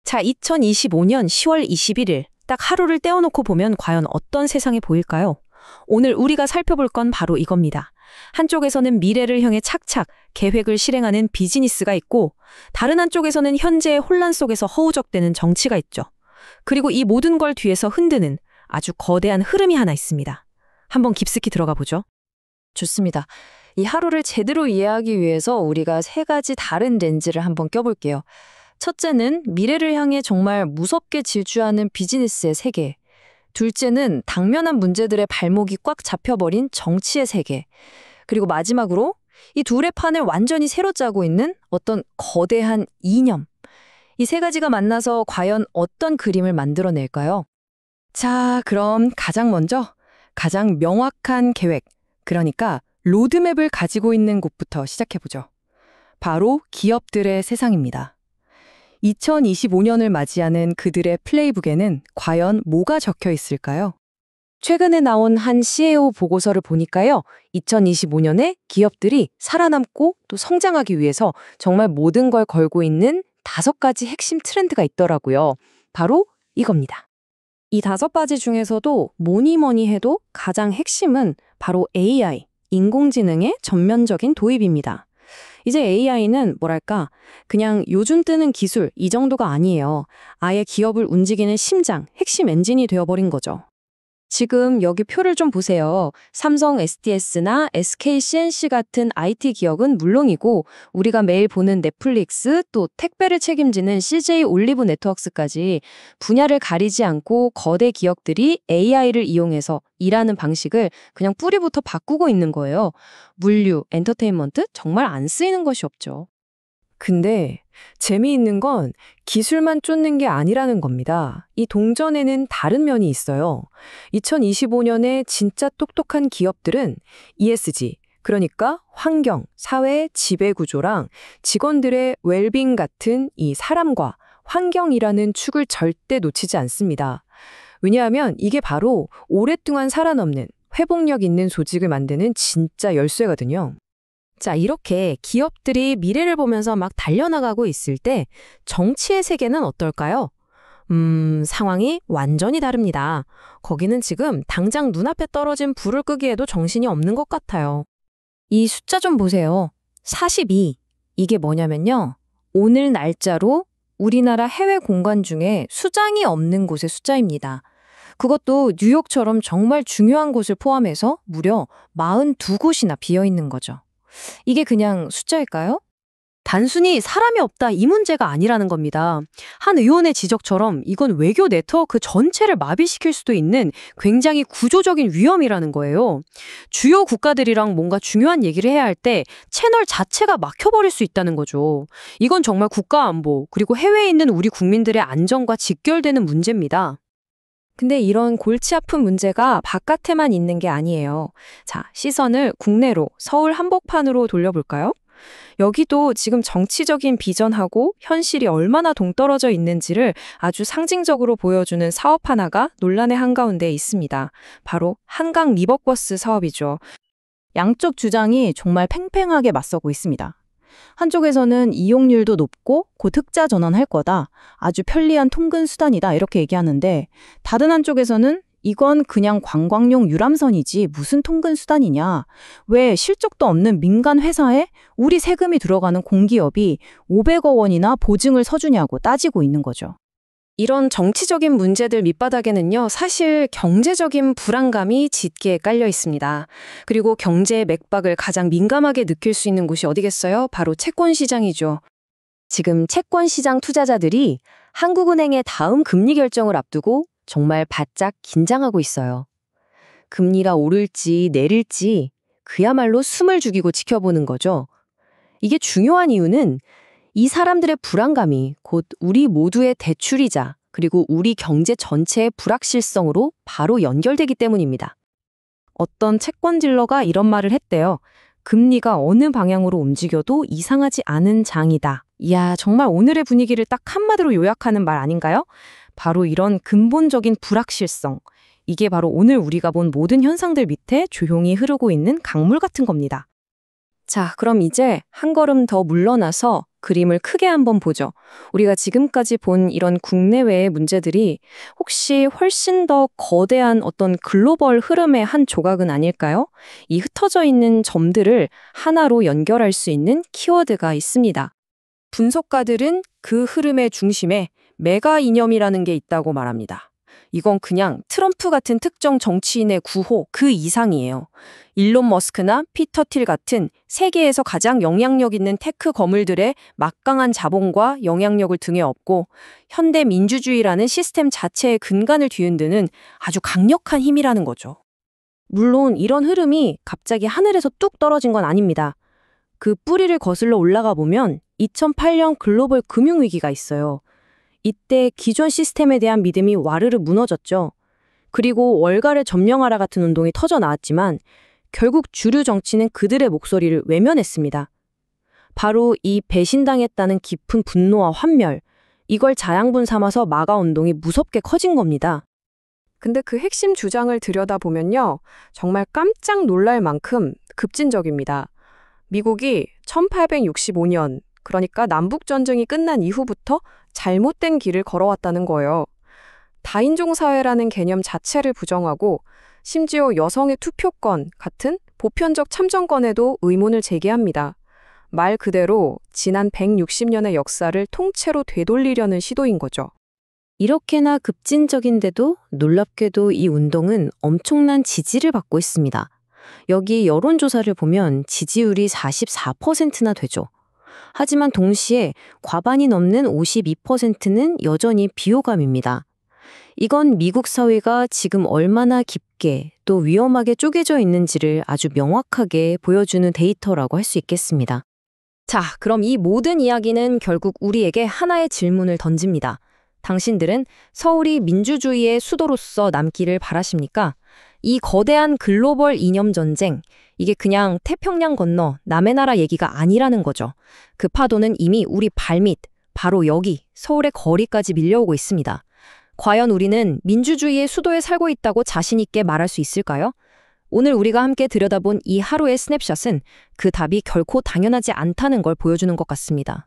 자, 2025년 10월 21일 딱 하루를 떼어놓고 보면 과연 어떤 세상이 보일까요? 오늘 우리가 살펴볼 건 바로 이겁니다. 한쪽에서는 미래를 향해 착착 계획을 실행하는 비즈니스가 있고 다른 한쪽에서는 현재의 혼란 속에서 허우적대는 정치가 있죠. 그리고 이 모든 걸 뒤에서 흔드는 아주 거대한 흐름이 하나 있습니다. 한번 깊숙이 들어가 보죠. 좋습니다. 이 하루를 제대로 이해하기 위해서 우리가 세 가지 다른 렌즈를 한번 껴볼게요. 첫째는 미래를 향해 정말 무섭게 질주하는 비즈니스의 세계. 둘째는 당면한 문제들의 발목이 꽉 잡혀버린 정치의 세계. 그리고 마지막으로 이 둘의 판을 완전히 새로 짜고 있는 어떤 거대한 이념. 이 세 가지가 만나서 과연 어떤 그림을 만들어낼까요? 자, 그럼 가장 먼저 가장 명확한 계획, 그러니까 로드맵을 가지고 있는 곳부터 시작해보죠. 바로 기업들의 세상입니다. 2025년을 맞이하는 그들의 플레이북에는 과연 뭐가 적혀 있을까요? 최근에 나온 한 CEO 보고서를 보니까요. 2025년에 기업들이 살아남고 또 성장하기 위해서 정말 모든 걸 걸고 있는 5가지 핵심 트렌드가 있더라고요. 바로 이겁니다. 이 5가지 중에서도 뭐니 해도 가장 핵심은 바로 AI, 인공지능의 전면적인 도입입니다. 이제 AI는 뭐랄까 그냥 요즘 뜨는 기술 이 정도가 아니에요. 아예 기업을 움직이는 심장, 핵심 엔진이 되어버린 거죠. 지금 여기 표를 좀 보세요. 삼성 SDS나 SK CNC 같은 IT 기업은 물론이고 우리가 매일 보는 넷플릭스 또 택배를 책임지는 CJ 올리브 네트워크스까지 분야를 가리지 않고 거대 기업들이 AI를 이용해서 일하는 방식을 그냥 뿌리부터 바꾸고 있는 거예요. 물류, 엔터테인먼트 정말 안 쓰이는 것이 없죠. 근데 재미있는 건 기술만 쫓는 게 아니라는 겁니다. 이 동전에는 다른 면이 있어요. 2025년에 진짜 똑똑한 기업들은 ESG, 그러니까 환경, 사회, 지배구조랑 직원들의 웰빙 같은 이 사람과 환경이라는 축을 절대 놓치지 않습니다. 왜냐하면 이게 바로 오랫동안 살아남는 회복력 있는 조직을 만드는 진짜 열쇠거든요. 자, 이렇게 기업들이 미래를 보면서 막 달려나가고 있을 때 정치의 세계는 어떨까요? 상황이 완전히 다릅니다. 거기는 지금 당장 눈앞에 떨어진 불을 끄기에도 정신이 없는 것 같아요. 이 숫자 좀 보세요. 42. 이게 뭐냐면요. 오늘 날짜로 우리나라 해외 공간 중에 수장이 없는 곳의 숫자입니다. 그것도 뉴욕처럼 정말 중요한 곳을 포함해서 무려 42곳이나 비어 있는 거죠. 이게 그냥 숫자일까요? 단순히 사람이 없다 이 문제가 아니라는 겁니다. 한 의원의 지적처럼 이건 외교 네트워크 전체를 마비시킬 수도 있는 굉장히 구조적인 위험이라는 거예요. 주요 국가들이랑 뭔가 중요한 얘기를 해야 할 때 채널 자체가 막혀버릴 수 있다는 거죠. 이건 정말 국가 안보 그리고 해외에 있는 우리 국민들의 안전과 직결되는 문제입니다. 근데 이런 골치 아픈 문제가 바깥에만 있는 게 아니에요. 자, 시선을 국내로 서울 한복판으로 돌려볼까요? 여기도 지금 정치적인 비전하고 현실이 얼마나 동떨어져 있는지를 아주 상징적으로 보여주는 사업 하나가 논란의 한가운데 있습니다. 바로 한강 리버버스 사업이죠. 양쪽 주장이 정말 팽팽하게 맞서고 있습니다. 한쪽에서는 이용률도 높고 곧 흑자 전환할 거다. 아주 편리한 통근 수단이다. 이렇게 얘기하는데 다른 한쪽에서는 이건 그냥 관광용 유람선이지 무슨 통근 수단이냐. 왜 실적도 없는 민간 회사에 우리 세금이 들어가는 공기업이 500억 원이나 보증을 서주냐고 따지고 있는 거죠. 이런 정치적인 문제들 밑바닥에는요, 사실 경제적인 불안감이 짙게 깔려 있습니다. 그리고 경제의 맥박을 가장 민감하게 느낄 수 있는 곳이 어디겠어요? 바로 채권 시장이죠. 지금 채권 시장 투자자들이 한국은행의 다음 금리 결정을 앞두고 정말 바짝 긴장하고 있어요. 금리가 오를지 내릴지 그야말로 숨을 죽이고 지켜보는 거죠. 이게 중요한 이유는 이 사람들의 불안감이 곧 우리 모두의 대출이자 그리고 우리 경제 전체의 불확실성으로 바로 연결되기 때문입니다. 어떤 채권 딜러가 이런 말을 했대요. 금리가 어느 방향으로 움직여도 이상하지 않은 장이다. 이야, 정말 오늘의 분위기를 딱 한마디로 요약하는 말 아닌가요? 바로 이런 근본적인 불확실성. 이게 바로 오늘 우리가 본 모든 현상들 밑에 조용히 흐르고 있는 강물 같은 겁니다. 자, 그럼 이제 한 걸음 더 물러나서 그림을 크게 한번 보죠. 우리가 지금까지 본 이런 국내외의 문제들이 혹시 훨씬 더 거대한 어떤 글로벌 흐름의 한 조각은 아닐까요? 이 흩어져 있는 점들을 하나로 연결할 수 있는 키워드가 있습니다. 분석가들은 그 흐름의 중심에 메가 이념이라는 게 있다고 말합니다. 이건 그냥 트럼프 같은 특정 정치인의 구호 그 이상이에요. 일론 머스크나 피터 틸 같은 세계에서 가장 영향력 있는 테크 거물들의 막강한 자본과 영향력을 등에 업고 현대 민주주의라는 시스템 자체의 근간을 뒤흔드는 아주 강력한 힘이라는 거죠. 물론 이런 흐름이 갑자기 하늘에서 뚝 떨어진 건 아닙니다. 그 뿌리를 거슬러 올라가 보면 2008년 글로벌 금융위기가 있어요. 이때 기존 시스템에 대한 믿음이 와르르 무너졌죠. 그리고 월가를 점령하라 같은 운동이 터져 나왔지만 결국 주류 정치는 그들의 목소리를 외면했습니다. 바로 이 배신당했다는 깊은 분노와 환멸, 이걸 자양분 삼아서 마가 운동이 무섭게 커진 겁니다. 근데 그 핵심 주장을 들여다보면요. 정말 깜짝 놀랄 만큼 급진적입니다. 미국이 1865년, 그러니까 남북전쟁이 끝난 이후부터 잘못된 길을 걸어왔다는 거예요. 다인종 사회라는 개념 자체를 부정하고 심지어 여성의 투표권 같은 보편적 참정권에도 의문을 제기합니다. 말 그대로 지난 160년의 역사를 통째로 되돌리려는 시도인 거죠. 이렇게나 급진적인데도 놀랍게도 이 운동은 엄청난 지지를 받고 있습니다. 여기 여론조사를 보면 지지율이 44%나 되죠. 하지만 동시에 과반이 넘는 52%는 여전히 비호감입니다. 이건 미국 사회가 지금 얼마나 깊게 또 위험하게 쪼개져 있는지를 아주 명확하게 보여주는 데이터라고 할 수 있겠습니다. 자, 그럼 이 모든 이야기는 결국 우리에게 하나의 질문을 던집니다. 당신들은 서울이 민주주의의 수도로서 남기를 바라십니까? 이 거대한 글로벌 이념 전쟁, 이게 그냥 태평양 건너 남의 나라 얘기가 아니라는 거죠. 그 파도는 이미 우리 발밑, 바로 여기 서울의 거리까지 밀려오고 있습니다. 과연 우리는 민주주의의 수도에 살고 있다고 자신 있게 말할 수 있을까요? 오늘 우리가 함께 들여다본 이 하루의 스냅샷은 그 답이 결코 당연하지 않다는 걸 보여주는 것 같습니다.